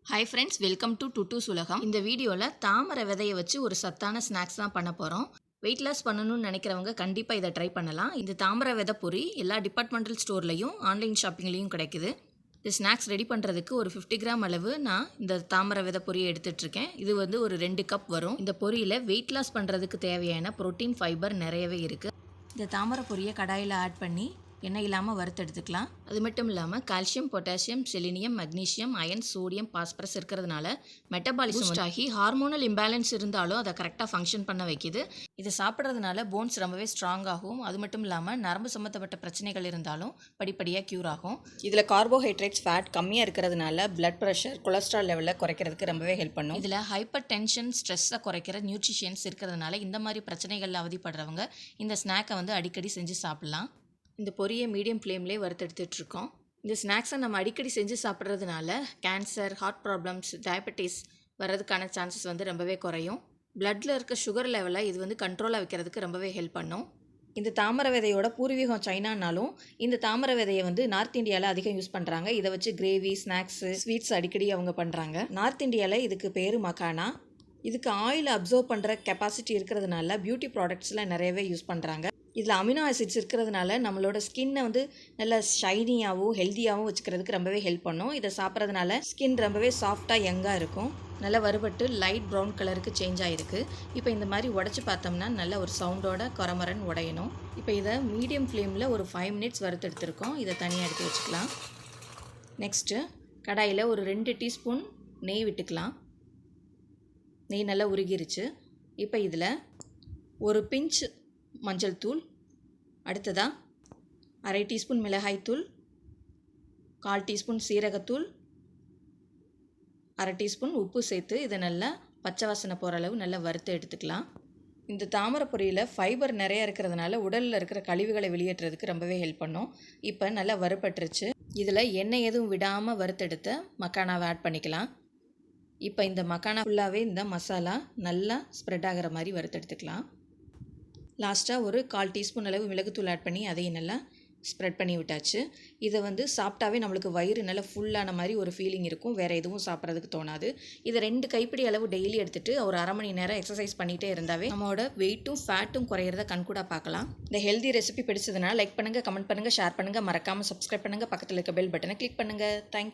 Hi friends, welcome to டுட்டூஸ் உலகம். இந்த வீடியோவில் தாமரை விதையை வச்சு ஒரு சத்தான ஸ்நாக்ஸ் தான் பண்ண போகிறோம். வெயிட் லாஸ் பண்ணணும்னு நினைக்கிறவங்க கண்டிப்பாக இதை ட்ரை பண்ணலாம். இந்த தாமரை விதை பொரி எல்லா டிபார்ட்மெண்டல் ஸ்டோர்லையும் ஆன்லைன் ஷாப்பிங்லேயும் கிடைக்குது. இந்த ஸ்நாக்ஸ் ரெடி பண்ணுறதுக்கு ஒரு 50 கிராம் அளவு நான் இந்த தாமரை விதை பொரியை எடுத்துகிட்ருக்கேன். இது வந்து ஒரு 2 கப் வரும். இந்த பொரியில் வெயிட் லாஸ் பண்ணுறதுக்கு தேவையான புரோட்டீன், ஃபைபர் நிறையவே இருக்குது. இந்த தாமரை பொரியை கடாயில் ஆட் பண்ணி எண்ணெய் இல்லாமல் வறுத்தெடுத்துக்கலாம். அது மட்டும் இல்லாமல் calcium, potassium, selenium, magnesium, iron, sodium, phosphorus இருக்கிறதுனால மெட்டபாலிசம் ஆகி ஹார்மோனல் இம்பேலன்ஸ் இருந்தாலும் அதை கரெக்டாக ஃபங்க்ஷன் பண்ண வைக்கிது. இதை சாப்பிட்றதுனால போன்ஸ் ரொம்பவே ஸ்ட்ராங் ஆகும். அது மட்டும் இல்லாமல் நரம்பு சம்மந்தப்பட்ட பிரச்சனைகள் இருந்தாலும் படிப்படியாக க்யூர் ஆகும். இதில் கார்போஹைட்ரேட்ஸ், ஃபேட் கம்மியாக இருக்கிறதுனால பிளட் ப்ரெஷர், கொலஸ்ட்ரால் லெவலில் குறைக்கிறதுக்கு ரொம்பவே ஹெல்ப் பண்ணும். இதில் ஹைப்பர் டென்ஷன், ஸ்ட்ரெஸ்ஸை குறைக்கிற நியூட்ரிஷன்ஸ் இருக்கிறதுனால இந்த மாதிரி பிரச்சனைகளில் அவதிப்படுறவங்க இந்த ஸ்நாக்கை வந்து அடிக்கடி செஞ்சு சாப்பிட்லாம். இந்த பொரியை மீடியம் ஃப்ளேம்லேயே வறுத்தெடுத்துட்ருக்கோம். இந்த ஸ்நாக்ஸை நம்ம அடிக்கடி செஞ்சு சாப்பிட்றதுனால கேன்சர், ஹார்ட் ப்ராப்ளம்ஸ், டயபெட்டிஸ் வர்றதுக்கான சான்சஸ் வந்து ரொம்பவே குறையும். பிளட்டில் இருக்க சுகர் லெவலை இது வந்து கண்ட்ரோலாக வைக்கிறதுக்கு ரொம்பவே ஹெல்ப் பண்ணும். இந்த தாமரை விதையோட பூர்வீகம் சைனானாலும் இந்த தாமரை விதையை வந்து நார்த் இந்தியாவில் அதிகம் யூஸ் பண்ணுறாங்க. இதை வச்சு கிரேவி, ஸ்நாக்ஸு, ஸ்வீட்ஸ் அடிக்கடி அவங்க பண்ணுறாங்க. நார்த் இந்தியாவில் இதுக்கு பேர் மக்கானா. இதுக்கு ஆயில் அப்சர்வ் பண்ணுற கெப்பாசிட்டி இருக்கிறதுனால பியூட்டி ப்ராடக்ட்ஸில் நிறையவே யூஸ் பண்ணுறாங்க. இதில் அமினோ ஆசிட்ஸ் இருக்கிறதுனால நம்மளோட ஸ்கின்னை வந்து நல்லா ஷைனியாகவும் ஹெல்த்தியாகவும் வச்சுக்கிறதுக்கு ரொம்பவே ஹெல்ப் பண்ணும். இதை சாப்பிட்றதுனால ஸ்கின் ரொம்பவே சாஃப்டாக யங்காக இருக்கும். நல்லா வறுபட்டு லைட் ப்ரௌன் கலருக்கு சேஞ்ச் ஆகிருக்கு. இப்போ இந்த மாதிரி உடச்சி பார்த்தோம்னா நல்ல ஒரு சவுண்டோட கொரமரன் உடையணும். இப்போ இதை மீடியம் ஃப்ளேமில் ஒரு 5 மினிட்ஸ் வறுத்தெடுத்துருக்கோம். இதை தனியாக எடுத்து வச்சுக்கலாம். நெக்ஸ்ட்டு கடாயில் ஒரு 2 டீஸ்பூன் நெய் விட்டுக்கலாம். நெய் நல்லா உருகிருச்சு. இப்போ இதில் ஒரு பிஞ்ச் மஞ்சள் தூள், அடுத்ததாக 1/2 டீஸ்பூன் மிளகாய்த்தூள், 1/4 டீஸ்பூன் சீரகத்தூள், 1/2 டீஸ்பூன் உப்பு சேர்த்து இதை நல்லா பச்சை வாசனை போகிற அளவு நல்லா வறுத்து எடுத்துக்கலாம். இந்த தாமரை பொரியில் ஃபைபர் நிறையா இருக்கிறதுனால உடலில் இருக்கிற கழிவுகளை வெளியேற்றுறதுக்கு ரொம்பவே ஹெல்ப் பண்ணும். இப்போ நல்லா வறுபட்டுருச்சு. இதில் எண்ணெய் எதுவும் விடாமல் வறுத்தெடுத்த மக்கானாவை ஆட் பண்ணிக்கலாம். இப்போ இந்த மக்கானா ஃபுல்லாகவே இந்த மசாலா நல்லா ஸ்ப்ரெட் ஆகிற மாதிரி வறுத்தெடுத்துக்கலாம். லாஸ்ட்டாக ஒரு 1/4 டீஸ்பூன் அளவு மிளகுத்தூள் ஆட் பண்ணி அதையும் நல்லா ஸ்ப்ரெட் பண்ணி விட்டாச்சு. இதை வந்து சாப்பிட்டாவே நம்மளுக்கு வயிறு நல்லா ஃபுல்லான மாதிரி ஒரு ஃபீலிங் இருக்கும். வேறு எதுவும் சாப்பிட்றதுக்கு தோணாது. இதை 2 கைப்பிடி அளவு டெய்லி எடுத்துகிட்டு ஒரு 1/2 மணி நேரம் எக்ஸசைஸ் பண்ணிகிட்டே இருந்தாவே நம்மளோட வெயிட்டும் ஃபேட்டும் குறையிறத கண்கூட பார்க்கலாம். இந்த ஹெல்தி ரெசிபி பிடிச்சதுனால லைக் பண்ணுங்கள், கமெண்ட் பண்ணுங்கள், ஷேர் பண்ணுங்கள், மறக்காமல் சப்ஸ்கிரைப் பண்ணுங்கள், பக்கத்தில் இருக்க பெல் பட்டனை கிளிக் பண்ணுங்கள். தேங்க்யூ.